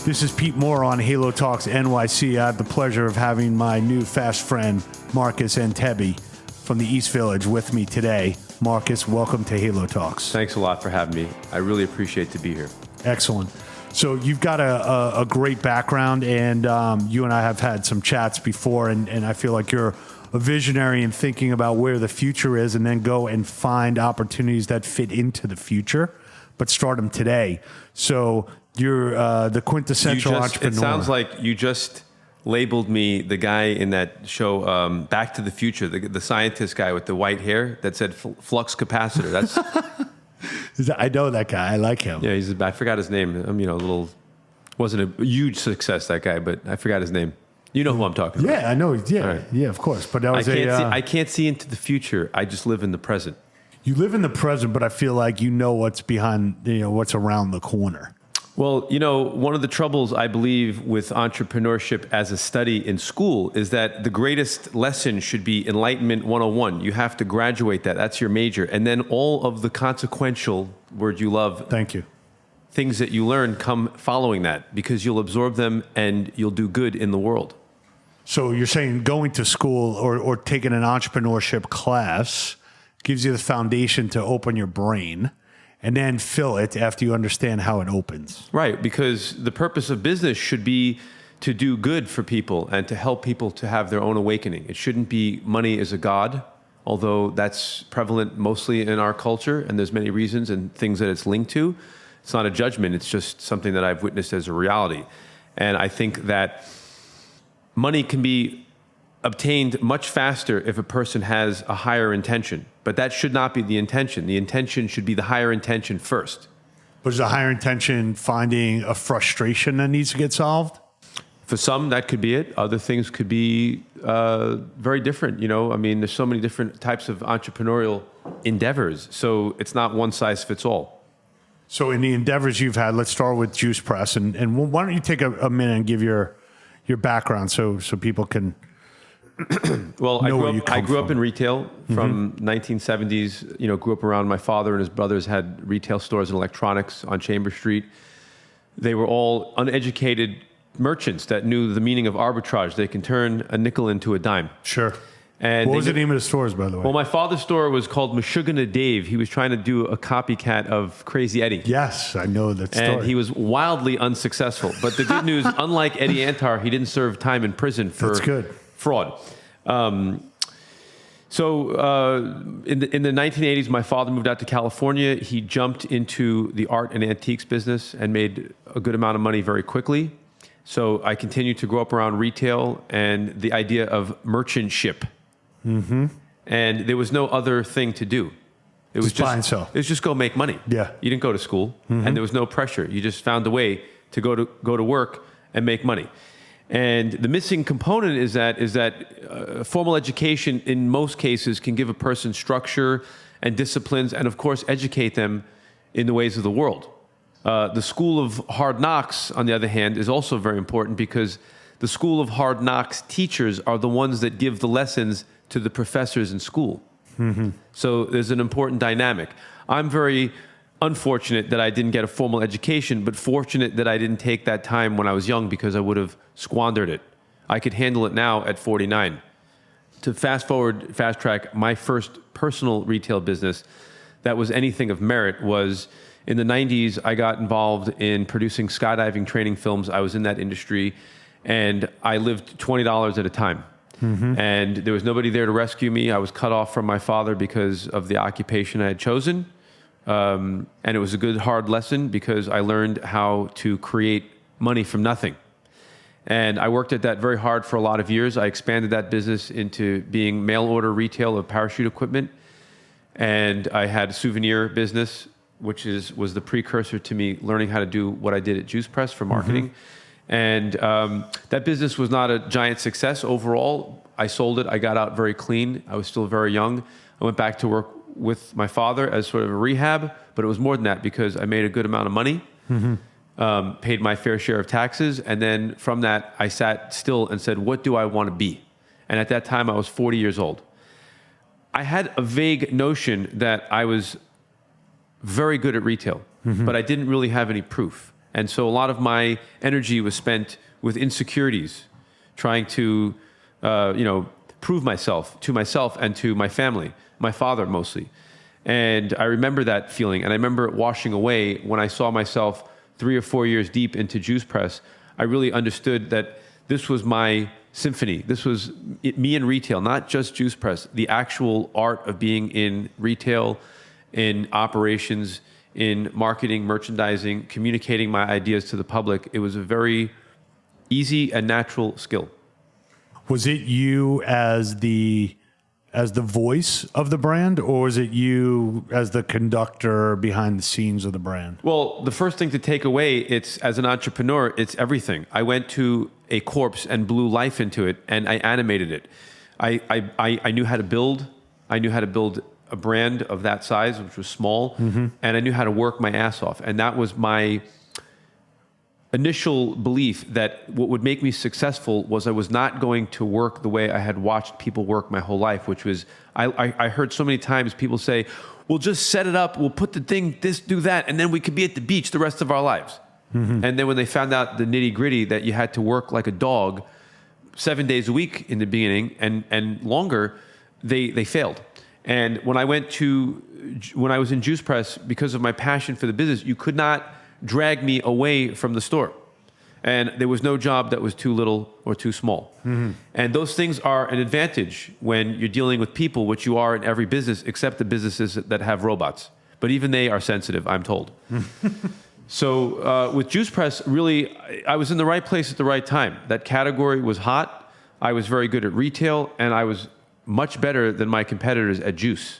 This is Pete Moore on Halo Talks NYC. I have the pleasure of having my new fast friend, Marcus Antebi, from the East Village with me today. Marcus, welcome to Halo Talks. Thanks a lot for having me. I really appreciate to be here. Excellent. So you've got a great background, and you and I have had some chats before, and I feel like you're a visionary in thinking about where the future is and then go and find opportunities that fit into the future, but start them today. So you're the quintessential entrepreneur. It sounds like you just labeled me the guy in that show, Back to the Future, the scientist guy with the white hair that said flux capacitor. That's I know that guy. I like him. Yeah, I forgot his name. Wasn't a huge success, that guy, but I forgot his name. You know who I'm talking about. Yeah, I know. Yeah, right. Yeah, of course. But that was I can't see into the future. I just live in the present. You live in the present, but I feel like you know what's behind, what's around the corner. Well, one of the troubles I believe with entrepreneurship as a study in school is that the greatest lesson should be Enlightenment 101. You have to graduate that. That's your major. And then all of the consequential, word you love. Thank you. Things that you learn come following that because you'll absorb them and you'll do good in the world. So you're saying going to school or taking an entrepreneurship class gives you the foundation to open your brain and then fill it after you understand how it opens. Right, because the purpose of business should be to do good for people and to help people to have their own awakening. It shouldn't be money is a god, although that's prevalent mostly in our culture, and there's many reasons and things that it's linked to. It's not a judgment, it's just something that I've witnessed as a reality. And I think that money can be obtained much faster if a person has a higher intention. But that should not be the intention. The intention should be the higher intention first. But is the higher intention finding a frustration that needs to get solved? For some, that could be it. Other things could be very different. There's so many different types of entrepreneurial endeavors. So it's not one size fits all. So in the endeavors you've had, let's start with Juice Press. And why don't you take a minute and give your background so people can... Well, I grew up in retail from 1970s, grew up around my father and his brothers had retail stores and electronics on Chamber Street. They were all uneducated merchants that knew the meaning of arbitrage. They can turn a nickel into a dime. Sure. And what was the name of the stores, by the way? Well, my father's store was called Meshuggah Dave. He was trying to do a copycat of Crazy Eddie. Yes, I know that story. And he was wildly unsuccessul. But the good news, unlike Eddie Antar, he didn't serve time in prison for That's good. Fraud. So in the 1980s, my father moved out to California. He jumped into the art and antiques business and made a good amount of money very quickly. So I continued to grow up around retail and the idea of merchantship. Mm-hmm. And there was no other thing to do. It was just buy and sell. It was just go make money. Yeah. You didn't go to school, and there was no pressure. You just found a way to go to work and make money. And the missing component is that formal education in most cases can give a person structure and disciplines and, of course, educate them in the ways of the world. The school of hard knocks, on the other hand, is also very important because the school of hard knocks teachers are the ones that give the lessons to the professors in school. Mm-hmm. So there's an important dynamic. I'm very unfortunate that I didn't get a formal education, but fortunate that I didn't take that time when I was young because I would have squandered it. I could handle it now at 49. To fast track, my first personal retail business that was anything of merit was in the 90s. I got involved in producing skydiving training films. I was in that industry, and I lived $20 at a time. Mm-hmm. And there was nobody there to rescue me. I was cut off from my father because of the occupation I had chosen. And it was a good, hard lesson because I learned how to create money from nothing. And I worked at that very hard for a lot of years. I expanded that business into being mail order retail of parachute equipment. And I had a souvenir business, which was the precursor to me learning how to do what I did at Juice Press for marketing. Mm-hmm. And that business was not a giant success overall. I sold it. I got out very clean. I was still very young. I went back to work with my father as sort of a rehab, but it was more than that because I made a good amount of money, paid my fair share of taxes, and then from that, I sat still and said, what do I want to be? And at that time, I was 40 years old. I had a vague notion that I was very good at retail, but I didn't really have any proof. And so a lot of my energy was spent with insecurities, trying to, prove myself to myself and to my family, my father mostly. And I remember that feeling, and I remember it washing away when I saw myself 3 or 4 years deep into Juice Press. I really understood that this was my symphony. This was me in retail, not just Juice Press, the actual art of being in retail, in operations, in marketing, merchandising, communicating my ideas to the public. It was a very easy and natural skill. Was it you as the voice of the brand, or was it you as the conductor behind the scenes of the brand? Well, the first thing to take away, it's as an entrepreneur, it's everything. I went to a corpse and blew life into it, and I animated it. I knew how to build. I knew how to build a brand of that size, which was small, and I knew how to work my ass off. And that was my initial belief, that what would make me successful was I was not going to work the way I had watched people work my whole life, which was, I heard so many times people say, we'll just set it up, we'll put the thing, this, do that, and then we could be at the beach the rest of our lives. And then when they found out the nitty gritty, that you had to work like a dog 7 days a week in the beginning and longer, they failed. And when I was in Juice Press, because of my passion for the business, you could not drag me away from the store. And there was no job that was too little or too small. And those things are an advantage when you're dealing with people, which you are in every business, except the businesses that have robots. But even they are sensitive, I'm told. So with Juice Press, really, I was in the right place at the right time. That category was hot. I was very good at retail, and I was much better than my competitors at juice.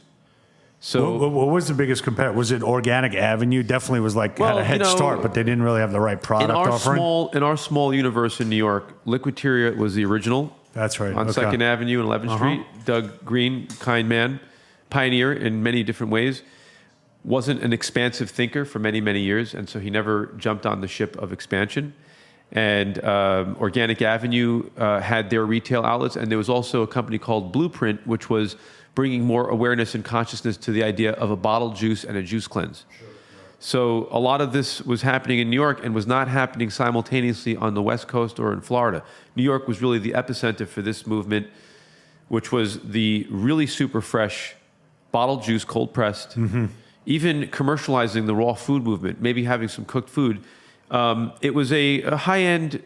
So what was the biggest competitor? Was it Organic Avenue? Definitely was had a head start, but they didn't really have the right product offering. In our small universe in New York, Liquiteria was the original. That's right. On 2nd Avenue and 11th Street. Doug Green, kind man, pioneer in many different ways. Wasn't an expansive thinker for many, many years, and so he never jumped on the ship of expansion. And Organic Avenue had their retail outlets, and there was also a company called Blueprint, which was bringing more awareness and consciousness to the idea of a bottled juice and a juice cleanse. Sure. So a lot of this was happening in New York and was not happening simultaneously on the West Coast or in Florida. New York was really the epicenter for this movement, which was the really super fresh bottled juice, cold pressed, even commercializing the raw food movement, maybe having some cooked food. It was a high-end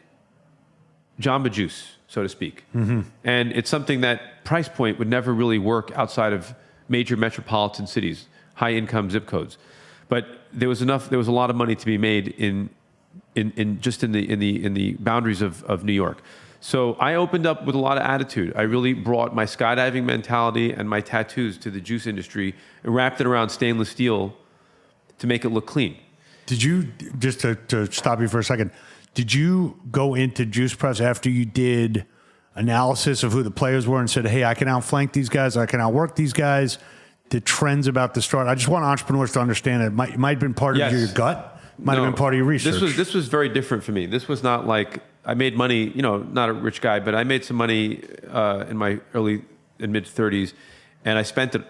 Jamba Juice, so to speak. And it's something that price point would never really work outside of major metropolitan cities, high-income zip codes. But there was a lot of money to be made in the boundaries of New York. So I opened up with a lot of attitude. I really brought my skydiving mentality and my tattoos to the juice industry and wrapped it around stainless steel to make it look clean. Did you, just to stop you for a second, did you go into Juice Press after you did analysis of who the players were and said, hey, I can outflank these guys, I can outwork these guys, the trends about the start? I just want entrepreneurs to understand it. It might have been part of your gut, might have been part of your research. This was very different for me. This was not like, I made money, not a rich guy, but I made some money in my early and mid 30s, and I spent it,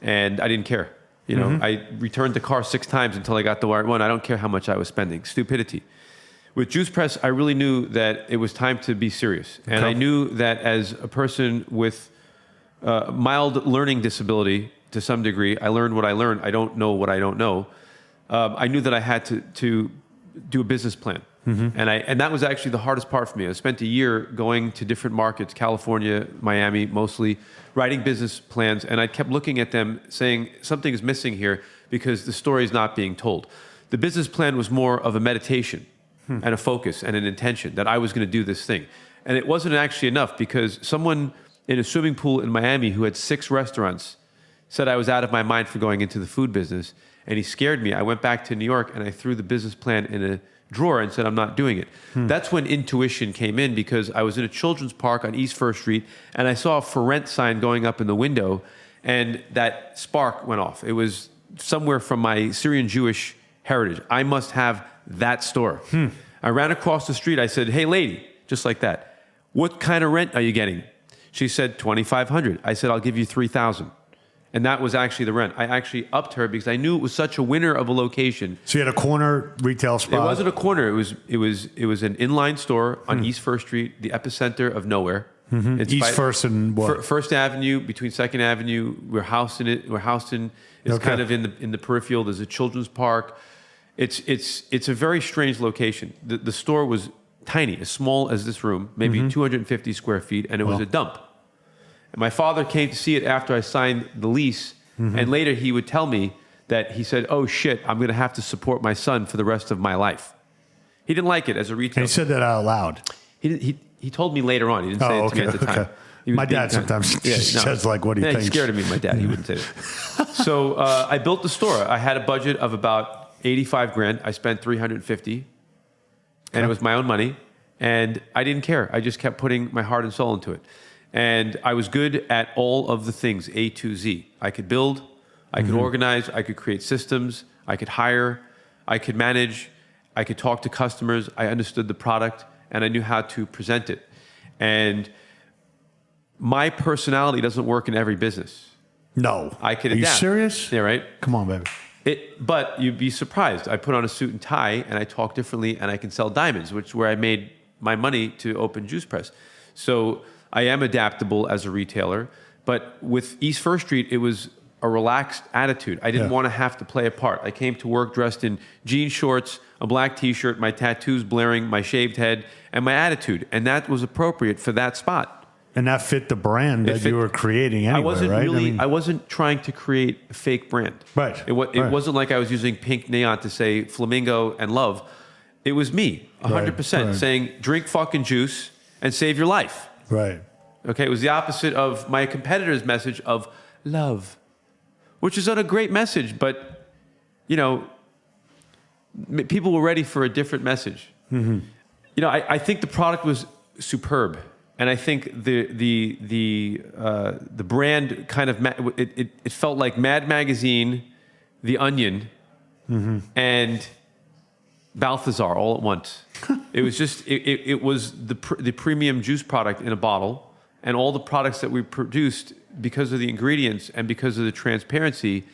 and I didn't care. I returned the car 6 times until I got the right one. I don't care how much I was spending. Stupidity. With Juice Press, I really knew that it was time to be serious. And I knew that as a person with mild learning disability to some degree, I learned what I learned. I don't know what I don't know. I knew that I had to do a business plan. And that was actually the hardest part for me. I spent a year going to different markets, California, Miami, mostly, writing business plans. And I kept looking at them saying, something is missing here because the story is not being told. The business plan was more of a meditation and a focus and an intention that I was going to do this thing. And it wasn't actually enough because someone in a swimming pool in Miami who had 6 restaurants said I was out of my mind for going into the food business. And he scared me. I went back to New York and I threw the business plan in a drawer and said, I'm not doing it. That's when intuition came in, because I was in a children's park on East First Street and I saw a for rent sign going up in the window, and that spark went off. It was somewhere from my Syrian Jewish heritage. I must have that store. I ran across the street. I said, hey, lady, just like that, what kind of rent are you getting? She said, $2,500. I said, I'll give you $3,000. And that was actually the rent. I actually upped her because I knew it was such a winner of a location. So you had a corner retail spot. It wasn't a corner. It was an inline store on East First Street, the epicenter of nowhere. It's East First and what? First Avenue, between Second Avenue. We're housed in it. We're housed in. It's kind of in the peripheral. There's a children's park. It's a very strange location. The store was tiny, as small as this room, maybe 250 square feet, and it was a dump. And my father came to see it after I signed the lease, and later he would tell me that he said, "Oh shit, I'm going to have to support my son for the rest of my life." He didn't like it as a retailer. And he said that out loud. He told me later on. He didn't say it to me at the time. My dad sometimes says like what he thinks. He's scared of me, my dad. He wouldn't say it. So I built the store. I had a budget of about 85 grand. I spent 350, and it was my own money. And I didn't care. I just kept putting my heart and soul into it. And I was good at all of the things, A to Z. I could build, I could organize, I could create systems, I could hire, I could manage, I could talk to customers. I understood the product, and I knew how to present it. And my personality doesn't work in every business. No. I could Are adapt. you serious? Yeah, right? Come on, baby. But you'd be surprised. I put on a suit and tie, and I talk differently, and I can sell diamonds, which is where I made my money to open Juice Press. So I am adaptable as a retailer. But with East First Street, it was a relaxed attitude. I didn't want to have to play a part. I came to work dressed in jean shorts, a black T-shirt, my tattoos blaring, my shaved head, and my attitude. And that was appropriate for that spot. And that fit the brand that you were creating anyway, right? I wasn't trying to create a fake brand. Right. It wasn't like I was using pink neon to say flamingo and love. It was me, 100%, saying drink fucking juice and save your life. Right. Okay, it was the opposite of my competitor's message of love, which is not a great message, but, you know, people were ready for a different message. You know, I think the product was superb. And I think the brand kind of it felt like Mad Magazine, The Onion, and Balthazar all at once. It was just it was the premium juice product in a bottle, and all the products that we produced because of the ingredients and because of the transparency.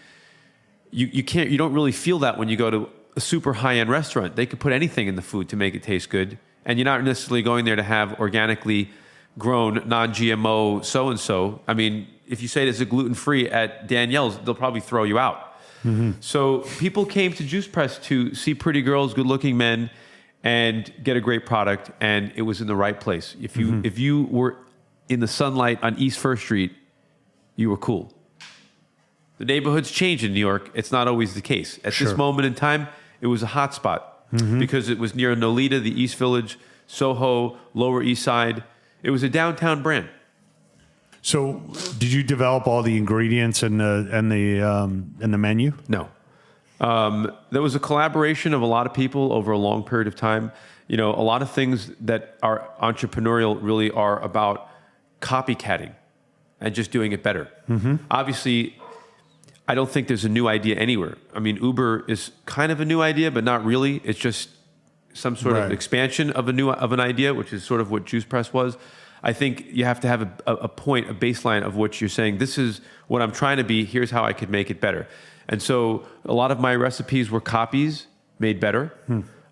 You don't really feel that when you go to a super high end restaurant. They could put anything in the food to make it taste good, and you're not necessarily going there to have organically grown, non-GMO so-and-so. I mean, if you say it's a gluten-free at Danielle's, they'll probably throw you out. So people came to Juice Press to see pretty girls, good-looking men, and get a great product, and it was in the right place. If you were in the sunlight on East First Street, you were cool. The neighborhoods change in New York. It's not always the case. At this moment in time, it was a hot spot because it was near Nolita, the East Village, Soho, Lower East Side. It was a downtown brand. So, did you develop all the ingredients and the menu? No, there was a collaboration of a lot of people over a long period of time. You know, a lot of things that are entrepreneurial really are about copycatting and just doing it better. Obviously, I don't think there's a new idea anywhere. I mean, Uber is kind of a new idea, but not really. It's just some sort of expansion of an idea, which is sort of what Juice Press was. I think you have to have a point, a baseline of what you're saying. This is what I'm trying to be. Here's how I could make it better. And so a lot of my recipes were copies made better.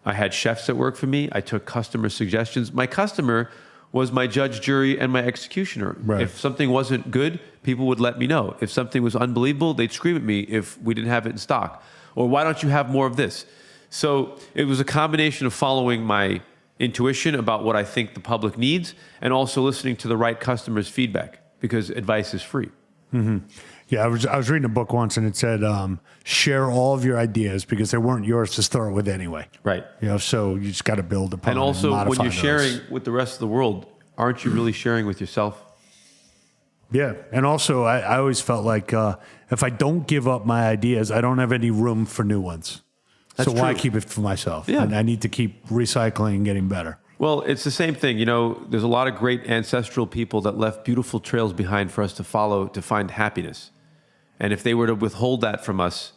I had chefs that worked for me. I took customer suggestions. My customer was my judge, jury, and my executioner. If something wasn't good, people would let me know. If something was unbelievable, they'd scream at me if we didn't have it in stock. Or why don't you have more of this? So it was a combination of following my intuition about what I think the public needs and also listening to the right customer's feedback because advice is free. Yeah, I was reading a book once and it said, share all of your ideas because they weren't yours to start with anyway. Right. You know, so you just got to build upon and also and when you're sharing with the rest of the world, aren't you really sharing with yourself? Yeah. And also I always felt like if I don't give up my ideas, I don't have any room for new ones. So why keep it for myself? Yeah. And I need to keep recycling and getting better. Well, it's the same thing. You know, there's a lot of great ancestral people that left beautiful trails behind for us to follow to find happiness. And if they were to withhold that from us,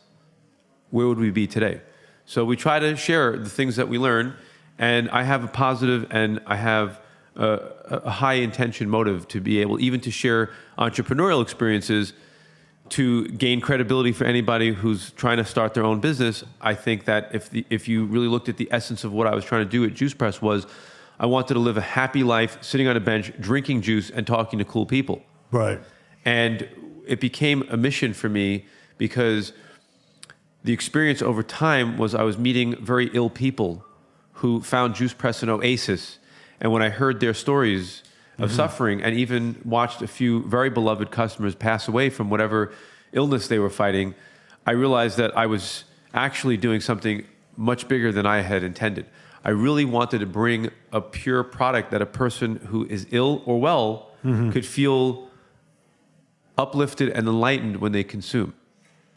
where would we be today? So we try to share the things that we learn. And I have a positive and I have a high intention motive to be able even to share entrepreneurial experiences to gain credibility for anybody who's trying to start their own business, I think that if you really looked at the essence of what I was trying to do at Juice Press was I wanted to live a happy life, sitting on a bench, drinking juice, and talking to cool people. Right. And it became a mission for me because the experience over time was I was meeting very ill people who found Juice Press an oasis. And when I heard their stories of suffering and even watched a few very beloved customers pass away from whatever illness they were fighting, I realized that I was actually doing something much bigger than I had intended. I really wanted to bring a pure product that a person who is ill or well could feel uplifted and enlightened when they consume.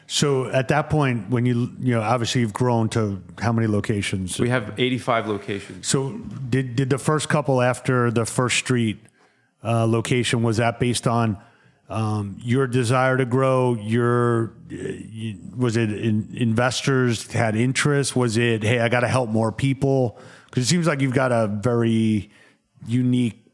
So at that point, when you obviously you've grown to how many locations? We have 85 locations. So did the first couple after the First Street location, was that based on your desire to grow? Was it investors had interest? Was it, hey, I got to help more people? Because it seems like you've got a very unique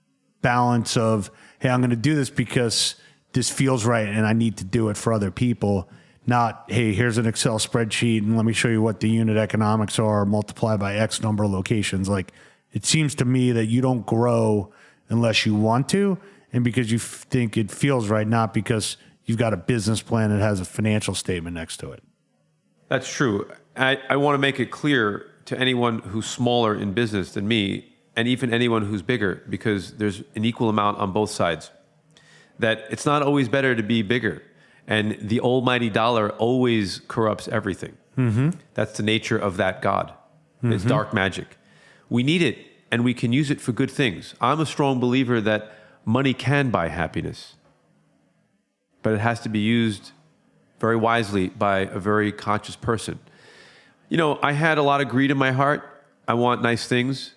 balance of, hey, I'm going to do this because this feels right and I need to do it for other people. Not, hey, here's an Excel spreadsheet and let me show you what the unit economics are multiplied by X number of locations. Like, it seems to me that you don't grow unless you want to and because you think it feels right, not because you've got a business plan that has a financial statement next to it. That's true. I want to make it clear to anyone who's smaller in business than me and even anyone who's bigger, because there's an equal amount on both sides, that it's not always better to be bigger. And the almighty dollar always corrupts everything. That's the nature of that God. It's dark magic. We need it, and we can use it for good things. I'm a strong believer that money can buy happiness, but it has to be used very wisely by a very conscious person. You know, I had a lot of greed in my heart. I want nice things.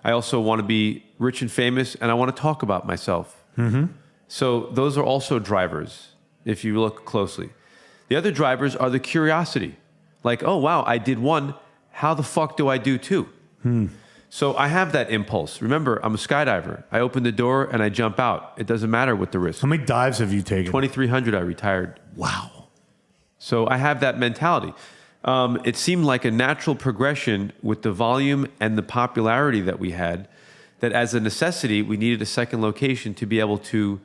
I also want to be rich and famous, and I want to talk about myself. So those are also drivers, if you look closely. The other drivers are the curiosity. Like, oh, wow, I did one. How the fuck do I do two? So I have that impulse. Remember, I'm a skydiver. I open the door and I jump out. It doesn't matter what the risk. How many dives have you taken? 2,300 I retired. Wow. So I have that mentality. It seemed like a natural progression with the volume and the popularity that we had, that as a necessity, we needed a second location to be able to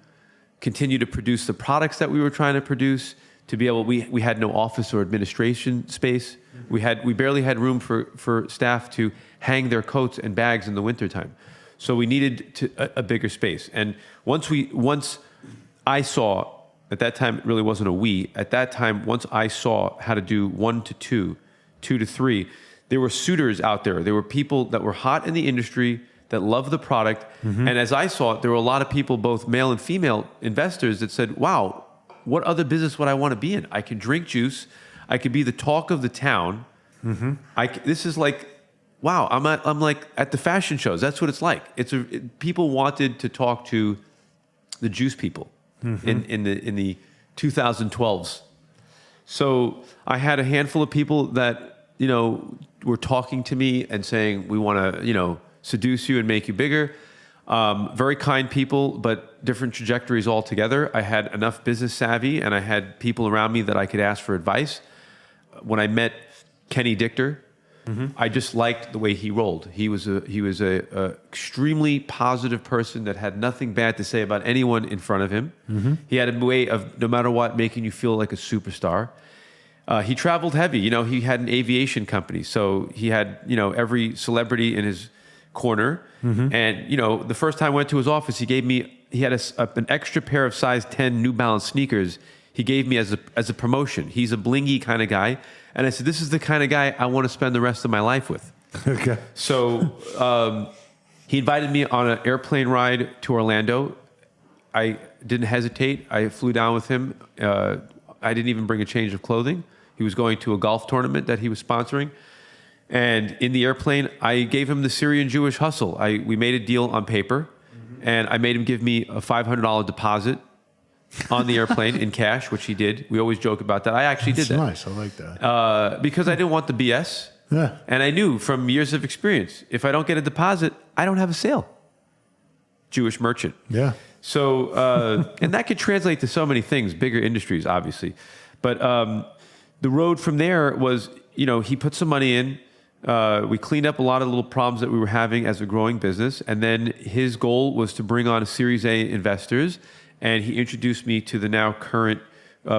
continue to produce the products that we were trying to produce, to be able, we had no office or administration space. We barely had room for staff to hang their coats and bags in the wintertime. So we needed a bigger space. And once I saw, at that time it really wasn't a we, at that time, once I saw how to do 1 to 2, 2 to 3, there were suitors out there. There were people that were hot in the industry, that loved the product. And as I saw it, there were a lot of people, both male and female investors, that said, wow, what other business would I want to be in? I can drink juice. I could be the talk of the town. This is like, wow, I'm like at the fashion shows. That's what it's like. People wanted to talk to the juice people in the 2012s. So I had a handful of people that, were talking to me and saying, we want to, seduce you and make you bigger. Very kind people, but different trajectories altogether. I had enough business savvy and I had people around me that I could ask for advice. When I met Kenny Dichter, I just liked the way he rolled. He was a extremely positive person that had nothing bad to say about anyone in front of him. He had a way of, no matter what, making you feel like a superstar. He traveled heavy. He had an aviation company, so he had every celebrity in his corner. And the first time I went to his office, he had an extra pair of size 10 New Balance sneakers he gave me as a promotion. He's a blingy kind of guy. And I said, this is the kind of guy I want to spend the rest of my life with. Okay. So he invited me on an airplane ride to Orlando. I didn't hesitate. I flew down with him. I didn't even bring a change of clothing. He was going to a golf tournament that he was sponsoring. And in the airplane, I gave him the Syrian Jewish hustle. We made a deal on paper, and I made him give me a $500 deposit on the airplane in cash, which he did. We always joke about that. I actually did that. Nice. I like that. Because I didn't want the BS. Yeah. And I knew from years of experience, if I don't get a deposit, I don't have a sale. Jewish merchant. Yeah. So, and that could translate to so many things, bigger industries, obviously. But the road from there was, he put some money in. We cleaned up a lot of little problems that we were having as a growing business. And then his goal was to bring on a Series A investors. And he introduced me to the now current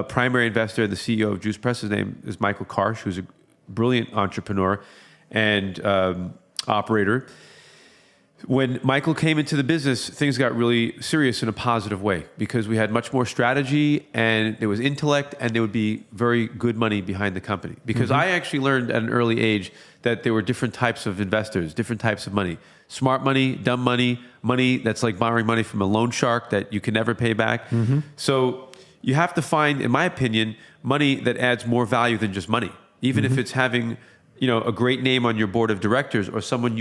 primary investor, the CEO of Juice Press. His name is Michael Karsh, who's a brilliant entrepreneur and operator. When Michael came into the business, things got really serious in a positive way because we had much more strategy and there was intellect and there would be very good money behind the company. Because I actually learned at an early age that there were different types of investors, different types of money. Smart money, dumb money, money that's like borrowing money from a loan shark that you can never pay back. So you have to find, in my opinion, money that adds more value than just money. Even if it's having, a great name on your board of directors or someone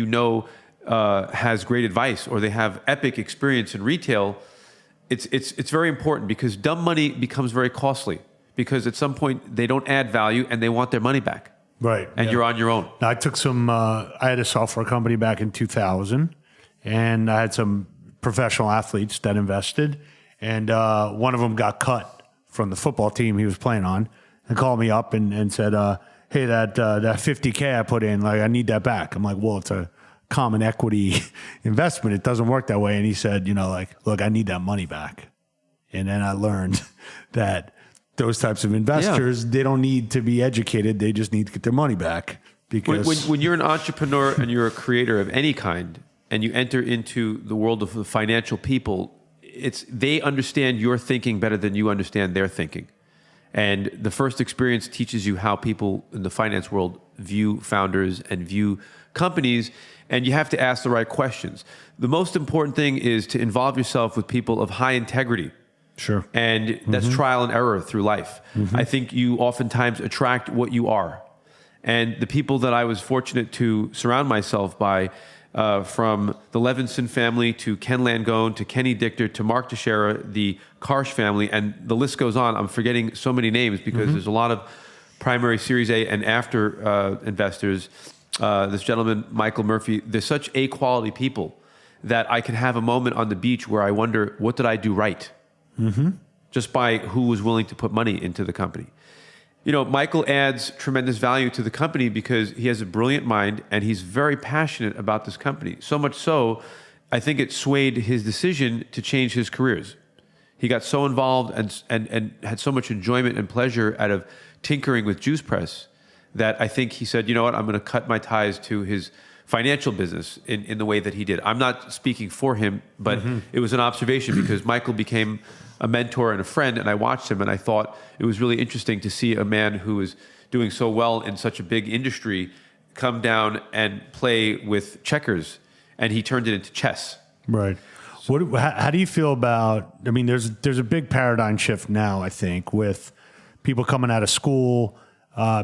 has great advice or they have epic experience in retail, it's very important because dumb money becomes very costly because at some point they don't add value and they want their money back. Right. And you're on your own. Now, I had a software company back in 2000 and I had some professional athletes that invested and one of them got cut from the football team he was playing on and called me up and said, hey, that $50K I put in, like I need that back. I'm like, well, it's a common equity investment. It doesn't work that way. And he said, look, I need that money back. And then I learned that those types of investors, they don't need to be educated. They just need to get their money back. Because when you're an entrepreneur and you're a creator of any kind and you enter into the world of the financial people, they understand your thinking better than you understand their thinking. And the first experience teaches you how people in the finance world view founders and view companies, and you have to ask the right questions. The most important thing is to involve yourself with people of high integrity. Sure. And that's trial and error through life. I think you oftentimes attract what you are. And the people that I was fortunate to surround myself by, from the Levinson family to Ken Langone to Kenny Dichter to Mark Teixeira, the Karsh family, and the list goes on. I'm forgetting so many names because there's a lot of primary Series A and after investors. This gentleman, Michael Murphy, there's such A-quality people that I can have a moment on the beach where I wonder, what did I do right? Just by who was willing to put money into the company. Michael adds tremendous value to the company because he has a brilliant mind and he's very passionate about this company. So much so, I think it swayed his decision to change his careers. He got so involved and had so much enjoyment and pleasure out of tinkering with Juice Press that I think he said, you know what, I'm going to cut my ties to his financial business in the way that he did. I'm not speaking for him, but it was an observation because Michael became a mentor and a friend, and I watched him and I thought it was really interesting to see a man who is doing so well in such a big industry come down and play with checkers, and he turned it into chess. Right. How do you feel about, there's a big paradigm shift now, I think, with people coming out of school,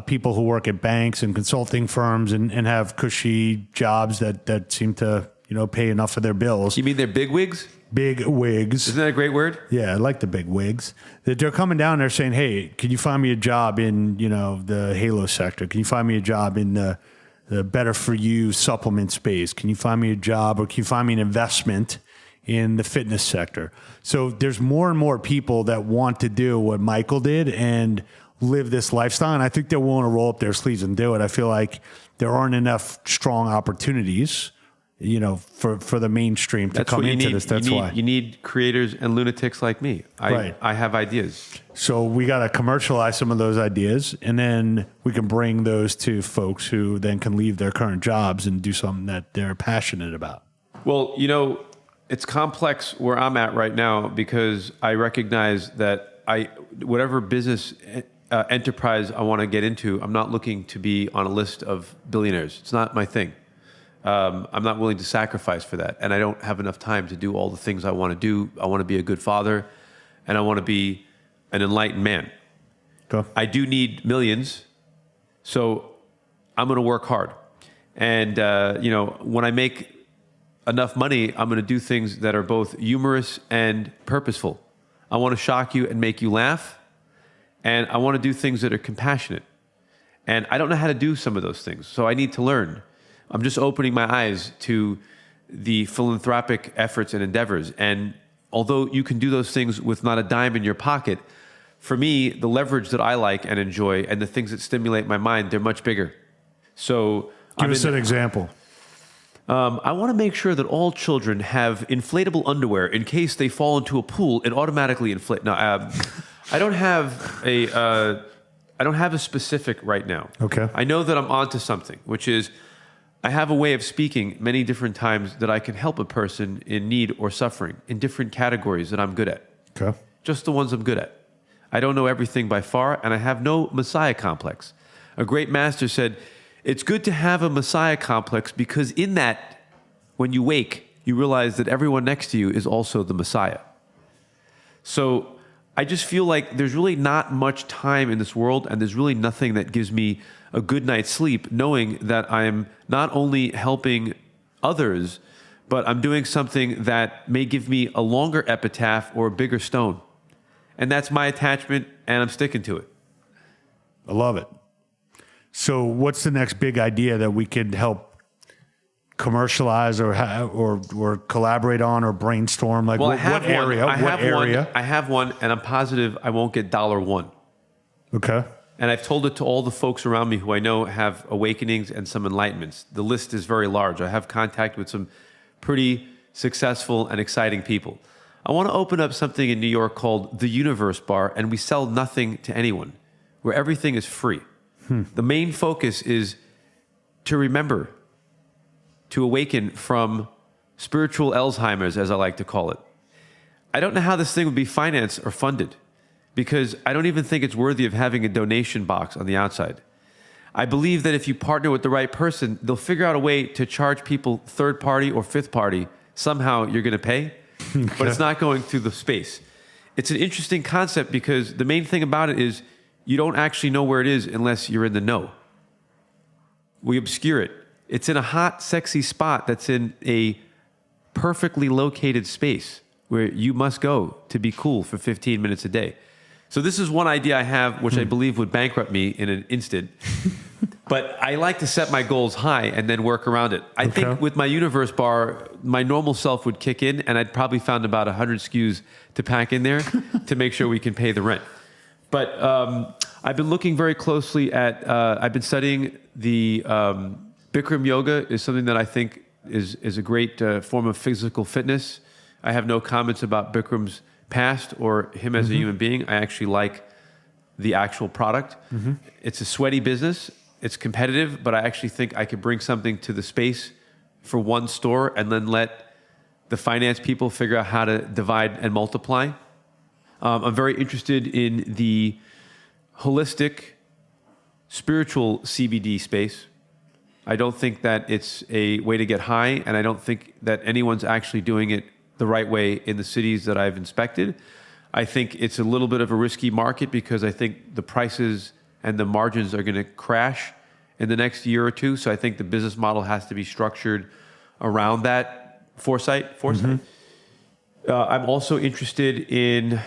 people who work at banks and consulting firms and have cushy jobs that seem to, pay enough for their bills. You mean they're big wigs? Big wigs. Isn't that a great word? Yeah, I like the big wigs. That they're coming down, they're saying, hey, can you find me a job in, the Halo sector? Can you find me a job in the better for you supplement space? Can you find me a job or can you find me an investment in the fitness sector? So there's more and more people that want to do what Michael did and live this lifestyle. And I think they're willing to roll up their sleeves and do it. I feel like there aren't enough strong opportunities, for the mainstream to come into this. That's why you need creators and lunatics like me. I have ideas. So we got to commercialize some of those ideas, and then we can bring those to folks who then can leave their current jobs and do something that they're passionate about. Well, it's complex where I'm at right now because I recognize that whatever business enterprise I want to get into, I'm not looking to be on a list of billionaires. It's not my thing. I'm not willing to sacrifice for that. And I don't have enough time to do all the things I want to do. I want to be a good father and I want to be an enlightened man. Okay. I do need millions. So I'm going to work hard. And, when I make enough money, I'm going to do things that are both humorous and purposeful. I want to shock you and make you laugh. And I want to do things that are compassionate. And I don't know how to do some of those things. So I need to learn. I'm just opening my eyes to the philanthropic efforts and endeavors. And although you can do those things with not a dime in your pocket, for me, the leverage that I like and enjoy and the things that stimulate my mind, they're much bigger. So give us an example. I want to make sure that all children have inflatable underwear in case they fall into a pool. It automatically inflate. No, I don't have a specific right now. Okay. I know that I'm onto something, which is I have a way of speaking many different times that I can help a person in need or suffering in different categories that I'm good at. Okay. Just the ones I'm good at. I don't know everything by far, and I have no Messiah complex. A great master said, it's good to have a Messiah complex because in that, when you wake, you realize that everyone next to you is also the Messiah. So I just feel like there's really not much time in this world, and there's really nothing that gives me a good night's sleep, knowing that I'm not only helping others, but I'm doing something that may give me a longer epitaph or a bigger stone. And that's my attachment, and I'm sticking to it. I love it. So what's the next big idea that we could help commercialize or collaborate on or brainstorm? Like, well, what area? I have one, and I'm positive I won't get $1. Okay. And I've told it to all the folks around me who I know have awakenings and some enlightenments. The list is very large. I have contact with some pretty successful and exciting people. I want to open up something in New York called the Universe Bar, and we sell nothing to anyone, where everything is free. The main focus is to remember, to awaken from spiritual Alzheimer's, as I like to call it. I don't know how this thing would be financed or funded, because I don't even think it's worthy of having a donation box on the outside. I believe that if you partner with the right person, they'll figure out a way to charge people third party or fifth party. Somehow you're going to pay, but it's not going through the space. It's an interesting concept because the main thing about it is you don't actually know where it is unless you're in the know. We obscure it. It's in a hot, sexy spot that's in a perfectly located space where you must go to be cool for 15 minutes a day. So this is one idea I have, which I believe would bankrupt me in an instant. But I like to set my goals high and then work around it. I think with my Universe Bar, my normal self would kick in, and I'd probably found about 100 SKUs to pack in there to make sure we can pay the rent. But I've been looking very closely at, I've been studying the Bikram yoga is something that I think is a great form of physical fitness. I have no comments about Bikram's past or him as a human being. I actually like the actual product. It's a sweaty business. It's competitive, but I actually think I could bring something to the space for one store and then let the finance people figure out how to divide and multiply. I'm very interested in the holistic, spiritual CBD space. I don't think that it's a way to get high, and I don't think that anyone's actually doing it the right way in the cities that I've inspected. I think it's a little bit of a risky market because I think the prices and the margins are going to crash in the next year or two. So I think the business model has to be structured around that foresight. I'm also interested in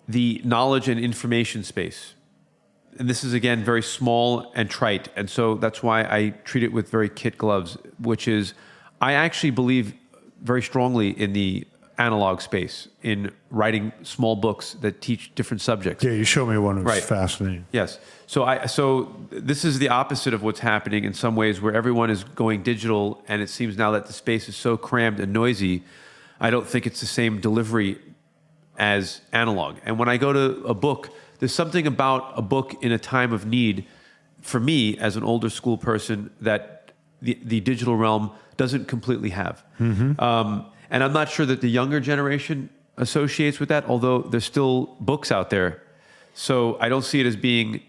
the knowledge and information space. And this is, again, very small and trite. And so that's why I treat it with very kid gloves, which is I actually believe very strongly in the analog space, in writing small books that teach different subjects. Yeah, you showed me one. It was fascinating. Yes. So this is the opposite of what's happening in some ways, where everyone is going digital, and it seems now that the space is so crammed and noisy, I don't think it's the same delivery as analog. And when I go to a book, there's something about a book in a time of need, for me as an older school person, that the digital realm doesn't completely have. And I'm not sure that the younger generation associates with that, although there's still books out there. So I don't see it as being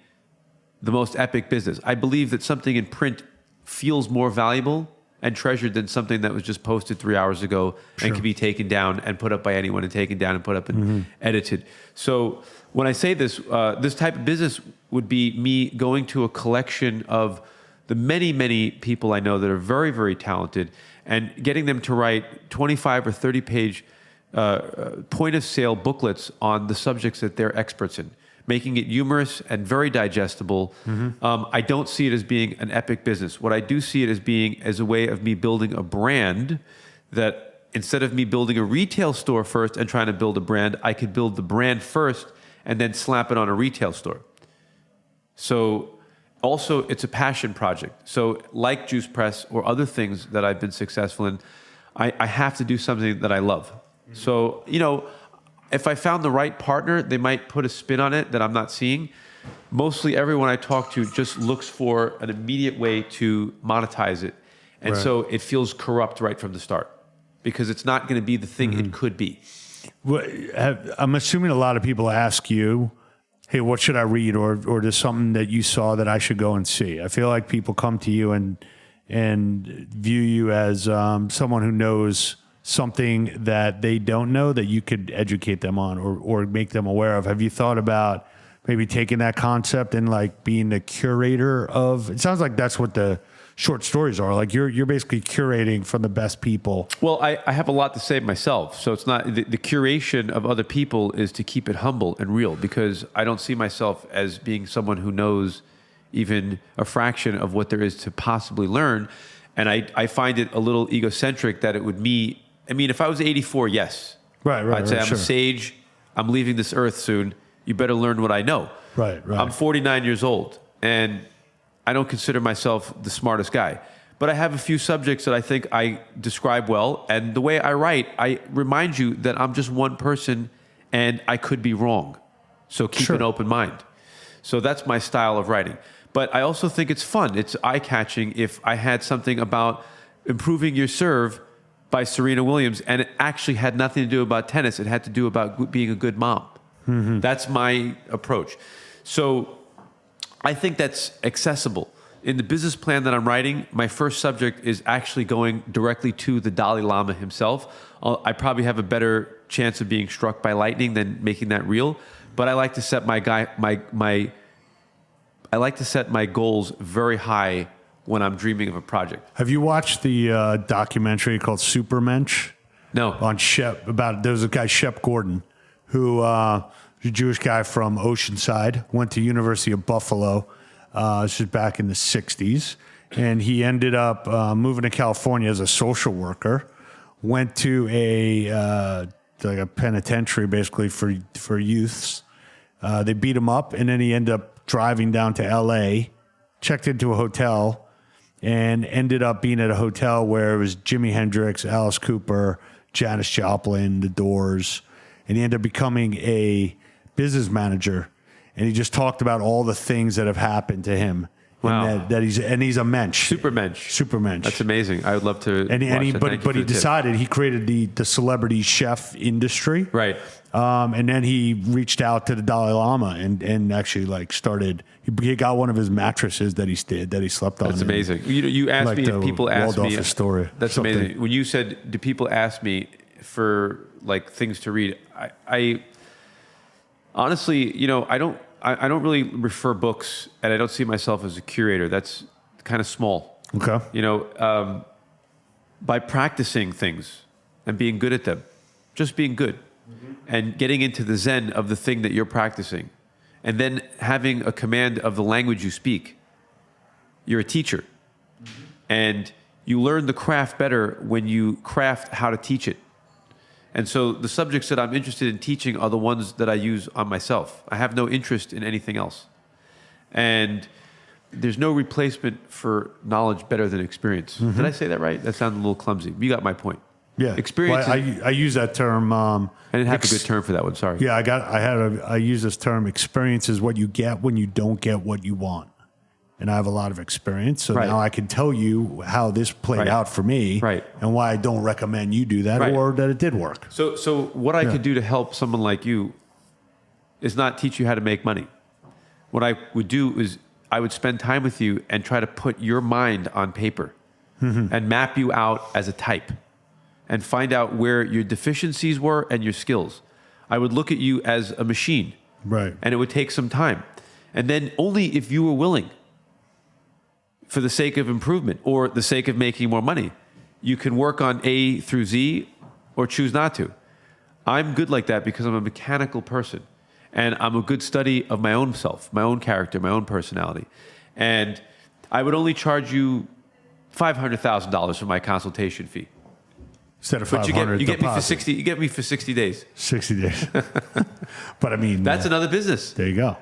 the most epic business. I believe that something in print feels more valuable and treasured than something that was just posted 3 hours ago and can be taken down and put up by anyone and taken down and put up and edited. So when I say this, this type of business would be me going to a collection of the many, many people I know that are very, very talented and getting them to write 25 or 30 page point of sale booklets on the subjects that they're experts in, making it humorous and very digestible. I don't see it as being an epic business. What I do see it as being as a way of me building a brand that instead of me building a retail store first and trying to build a brand, I could build the brand first and then slap it on a retail store. So also, it's a passion project. So like Juice Press or other things that I've been successful in, I have to do something that I love. Mm-hmm. So, you know, if I found the right partner, they might put a spin on it that I'm not seeing. Mostly everyone I talk to just looks for an immediate way to monetize it. And so it feels corrupt right from the start because it's not going to be the thing it could be. Well, I'm assuming a lot of people ask you, hey, what should I read? Or there's something that you saw that I should go and see. I feel like people come to you and view you as someone who knows something that they don't know that you could educate them on or make them aware of. Have you thought about maybe taking that concept and like being the curator of, it sounds like that's what the short stories are. Like you're basically curating from the best people. Well, I have a lot to say myself. So it's not, the curation of other people is to keep it humble and real because I don't see myself as being someone who knows even a fraction of what there is to possibly learn. And I find it a little egocentric that it would me. I mean, if I was 84, yes. Right. I'd say I'm a sage. I'm leaving this earth soon. You better learn what I know. Right. I'm 49 years old and I don't consider myself the smartest guy, but I have a few subjects that I think I describe well. And the way I write, I remind you that I'm just one person and I could be wrong. So keep an open mind. So that's my style of writing. But I also think it's fun. It's eye-catching if I had something about improving your serve by Serena Williams and it actually had nothing to do about tennis. It had to do about being a good mom. Mm-hmm. That's my approach. So I think that's accessible. In the business plan that I'm writing, my first subject is actually going directly to the Dalai Lama himself. I probably have a better chance of being struck by lightning than making that real. But I like to set I like to set my goals very high when I'm dreaming of a project. Have you watched the documentary called Supermensch? No. On Shep, there was a guy, Shep Gordon, who a Jewish guy from Oceanside, went to University of Buffalo. This was back in the 60s. And he ended up moving to California as a social worker, went to a penitentiary basically for youths. They beat him up, and then he ended up driving down to L.A., checked into a hotel, and ended up being at a hotel where it was Jimi Hendrix, Alice Cooper, Janis Joplin, The Doors. And he ended up becoming a business manager, and he just talked about all the things that have happened to him. Wow. And he's a mensch. Supermensch. That's amazing. I would love to. But he decided he created the celebrity chef industry. Right. And then he reached out to the Dalai Lama and actually like started. He got one of his mattresses that he slept on. That's amazing. You asked me if people ask me. Story. That's something. Amazing. When you said, do people ask me for like things to read? I honestly, I don't really refer books, and I don't see myself as a curator. That's kind of small. Okay. By practicing things and being good at them, just being good, and getting into the zen of the thing that you're practicing, and then having a command of the language you speak. You're a teacher, and you learn the craft better when you craft how to teach it. And so the subjects that I'm interested in teaching are the ones that I use on myself. I have no interest in anything else. And there's no replacement for knowledge better than experience. Did I say that right? That sounded a little clumsy. You got my point. Yeah. Experience. Well, I use that term. I didn't have a good term for that one. Sorry. Yeah, I use this term. Experience is what you get when you don't get what you want. And I have a lot of experience, so now I can tell you how this played out for me, and why I don't recommend you do that, or that it did work. So what I could do to help someone like you is not teach you how to make money. What I would do is I would spend time with you and try to put your mind on paper and map you out as a type and find out where your deficiencies were and your skills. I would look at you as a machine, and it would take some time. And then only if you were willing, for the sake of improvement or the sake of making more money, you can work on A through Z or choose not to. I'm good like that because I'm a mechanical person, and I'm a good study of my own self, my own character, my own personality. And I would only charge you $500,000 for my consultation fee. instead of But 500. you get me for deposit. 60. You get me for 60 days. 60 days. But I mean, That's another business. there you go.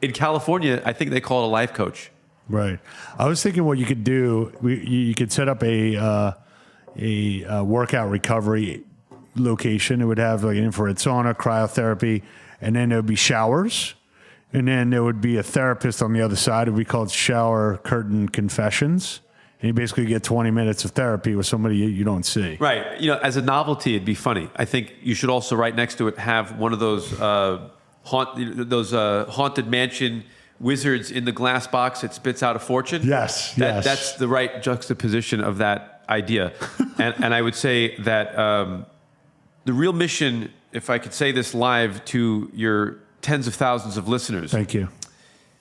In California, I think they call it a life coach. Right. I was thinking what you could do. You could set up a workout recovery location. It would have like an infrared sauna, cryotherapy, and then there would be showers. And then there would be a therapist on the other side. It would be called Shower Curtain Confessions. And you basically get 20 minutes of therapy with somebody you don't see. Right. You know, as a novelty, it'd be funny. I think you should also, right next to it, have one of those haunted mansion wizards in the glass box that spits out a fortune. Yes, yes. That's the right juxtaposition of that idea. and I would say that the real mission, if I could say this live to your tens of thousands of listeners. Thank you.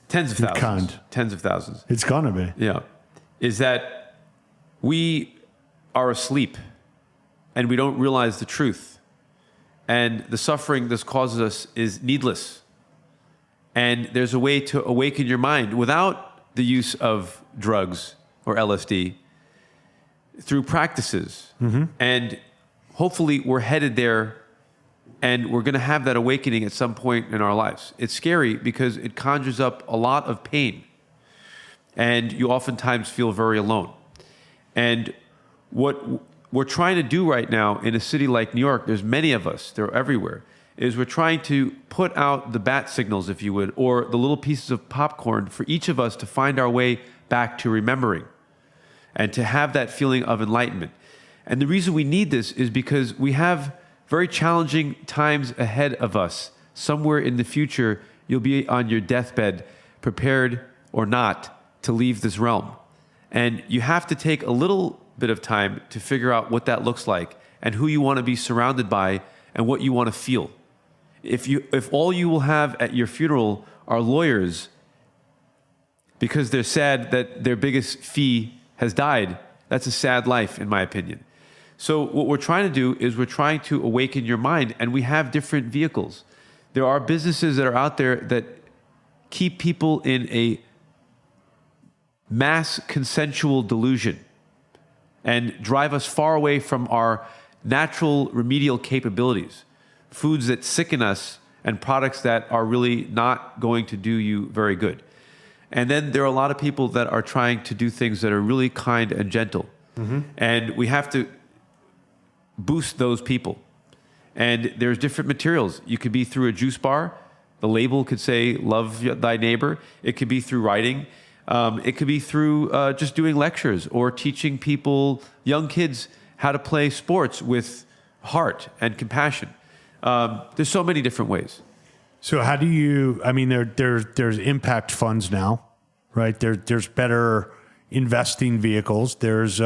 Tens of thousands. Kind. Tens of thousands. It's going to be. Yeah. Is that we are asleep and we don't realize the truth. And the suffering this causes us is needless. And there's a way to awaken your mind without the use of drugs or LSD through practices. Mm-hmm. And hopefully we're headed there and we're going to have that awakening at some point in our lives. It's scary because it conjures up a lot of pain. And you oftentimes feel very alone. And what we're trying to do right now in a city like New York, there's many of us, they're everywhere, is we're trying to put out the bat signals, if you would, or the little pieces of popcorn for each of us to find our way back to remembering and to have that feeling of enlightenment. And the reason we need this is because we have very challenging times ahead of us. Somewhere in the future, you'll be on your deathbed, prepared or not, to leave this realm. And you have to take a little bit of time to figure out what that looks like and who you want to be surrounded by and what you want to feel. If all you will have at your funeral are lawyers because they're sad that their biggest fee has died, that's a sad life, in my opinion. So what we're trying to do is we're trying to awaken your mind, and we have different vehicles. There are businesses that are out there that keep people in a mass consensual delusion and drive us far away from our natural remedial capabilities. Foods that sicken us and products that are really not going to do you very good. And then there are a lot of people that are trying to do things that are really kind and gentle. Mm-hmm. And we have to boost those people. And there's different materials. You could be through a juice bar. The label could say, love thy neighbor. It could be through writing. It could be through just doing lectures or teaching people, young kids, how to play sports with heart and compassion. There's so many different ways. So how do you, I mean, there's impact funds now, right? There's better investing vehicles. There's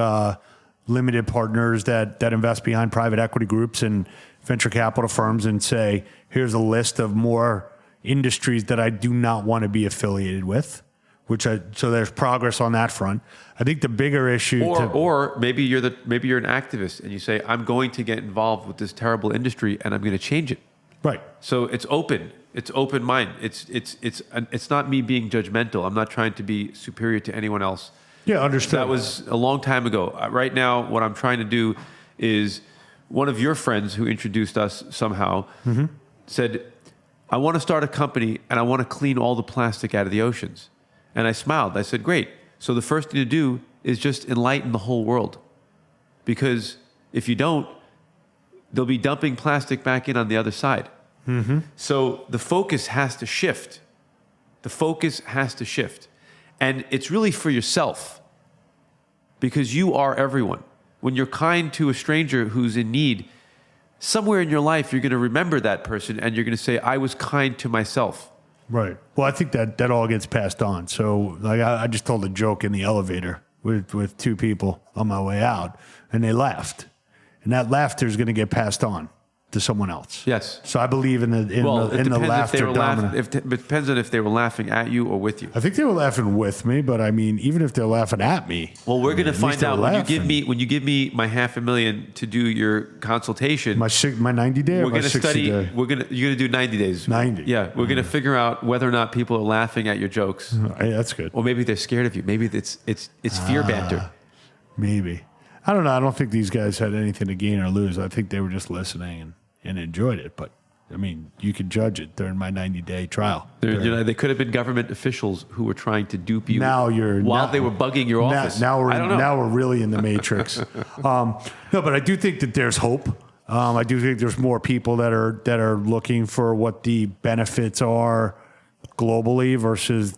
limited partners that invest behind private equity groups and venture capital firms and say, here's a list of more industries that I do not want to be affiliated with. So there's progress on that front. I think the bigger issue, or maybe you're an activist and you say, I'm going to get involved with this terrible industry and I'm going to change it. Right. So it's open mind. It's not me being judgmental. I'm not trying to be superior to anyone else. Yeah, understood. That was a long time ago. Right now, what I'm trying to do is one of your friends who introduced us somehow said, I want to start a company and I want to clean all the plastic out of the oceans. And I smiled. I said, great. So the first thing to do is just enlighten the whole world. Because if you don't, they'll be dumping plastic back in on the other side. Mm-hmm. So the focus has to shift. The focus has to shift. And it's really for yourself. Because you are everyone. When you're kind to a stranger who's in need, somewhere in your life, you're going to remember that person and you're going to say, I was kind to myself. Right. Well, I think that all gets passed on. So like I just told a joke in the elevator with two people on my way out, and they laughed. And that laughter is going to get passed on to someone else. Yes. So I believe in the laughter dominant. It depends on if they were laughing at you or with you. I think they were laughing with me, but I mean, even if they're laughing at me. Well, we're going to find out when you give me my $500,000 to do your consultation. My 90 day. We're going to study. You're going to do 90 days. 90. Yeah, we're going to figure out whether or not people are laughing at your jokes. Hey, that's good. Or maybe they're scared of you. Maybe it's fear banter. Maybe. I don't know. I don't think these guys had anything to gain or lose. I think they were just listening and enjoyed it. But I mean, you could judge it during my 90-day trial. They could have been government officials who were trying to dupe you while they were bugging your office. Now we're really in the matrix. No, but I do think that there's hope. I do think there's more people that are looking for what the benefits are globally versus,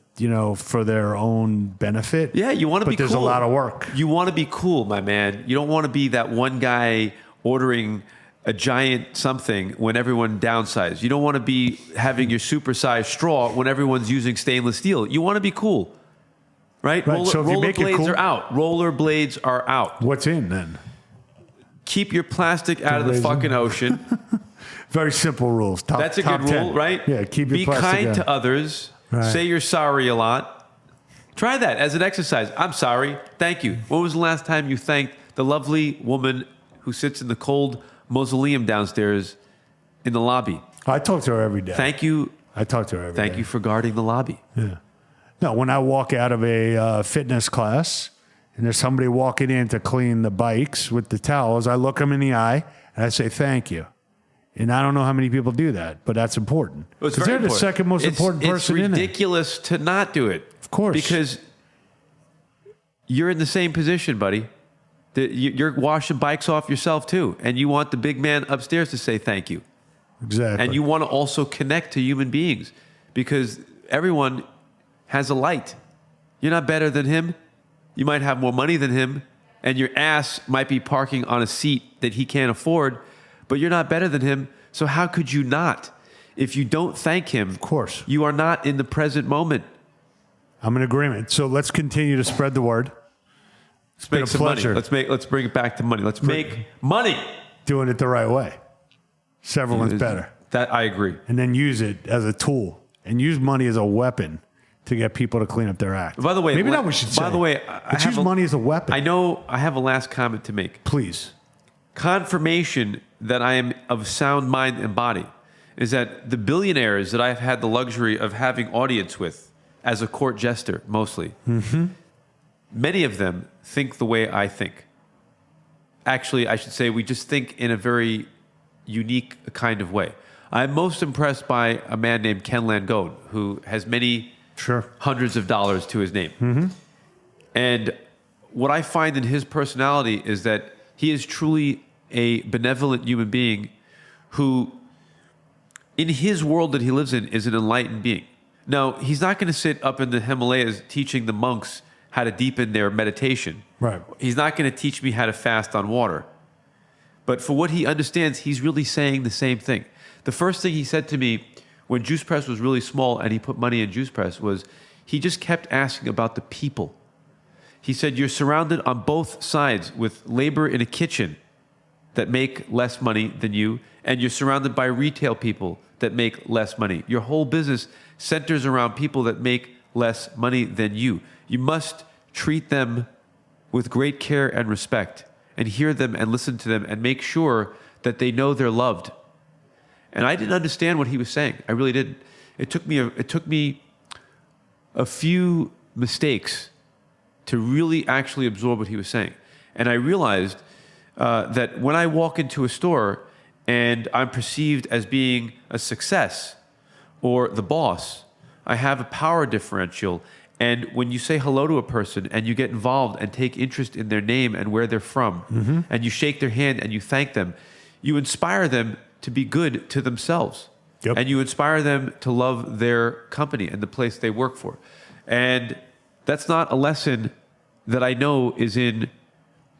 for their own benefit. Yeah, you want to be cool. But there's a lot of work. You want to be cool, my man. You don't want to be that one guy ordering a giant something when everyone downsizes. You don't want to be having your supersized straw when everyone's using stainless steel. You want to be cool, right? So rollerblades are out. Rollerblades are out. What's in then? Keep your plastic out of the fucking ocean. Very simple rules. That's a good rule, right? Yeah, keep your plastic out. Be kind to others. Right. Say you're sorry a lot. Try that as an exercise. I'm sorry. Thank you. When was the last time you thanked the lovely woman who sits in the cold mausoleum downstairs in the lobby? I talk to her every day. Thank you. I talk to her every day. Thank you for guarding the lobby. Yeah. No, when I walk out of a fitness class and there's somebody walking in to clean the bikes with the towels, I look them in the eye and I say, thank you. And I don't know how many people do that, but that's important. Because they're the second most important person in it. It's ridiculous to not do it. Of course. Because you're in the same position, buddy. You're washing bikes off yourself too. And you want the big man upstairs to say thank you. Exactly. And you want to also connect to human beings because everyone has a light. You're not better than him. You might have more money than him. And your ass might be parking on a seat that he can't afford. But you're not better than him, so how could you not? If you don't thank him, of course, you are not in the present moment. I'm in agreement. So let's continue to spread the word. It's been a pleasure. Let's bring it back to money. Let's make money. Doing it the right way. Everyone's better. That I agree. And then use it as a tool and use money as a weapon to get people to clean up their act. By the way, maybe not we should say. By the way, let's use money as a weapon. I know I have a last comment to make. Please. Confirmation that I am of sound mind and body is that the billionaires that I've had the luxury of having audience with as a court jester, mostly, many of them think the way I think. Actually, I should say we just think in a very unique kind of way. I'm most impressed by a man named Ken Langone, who has many hundreds of dollars to his name. And what I find in his personality is that he is truly a benevolent human being who, in his world that he lives in, is an enlightened being. Now, he's not going to sit up in the Himalayas teaching the monks how to deepen their meditation. Right. He's not going to teach me how to fast on water. But for what he understands, he's really saying the same thing. The first thing he said to me when Juice Press was really small and he put money in Juice Press was he just kept asking about the people. He said, you're surrounded on both sides with labor in a kitchen that make less money than you, and you're surrounded by retail people that make less money. Your whole business centers around people that make less money than you. You must treat them with great care and respect and hear them and listen to them and make sure that they know they're loved. And I didn't understand what he was saying. I really didn't. It took me a few mistakes to really actually absorb what he was saying. And I realized that when I walk into a store and I'm perceived as being a success or the boss, I have a power differential. And when you say hello to a person and you get involved and take interest in their name and where they're from, and you shake their hand and you thank them, you inspire them to be good to themselves. Yep. And you inspire them to love their company and the place they work for. And that's not a lesson that I know is in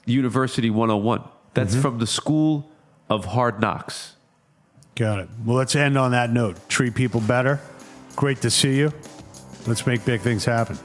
University 101. That's from the School of Hard Knocks. Got it. Well, let's end on that note. Treat people better. Great to see you. Let's make big things happen.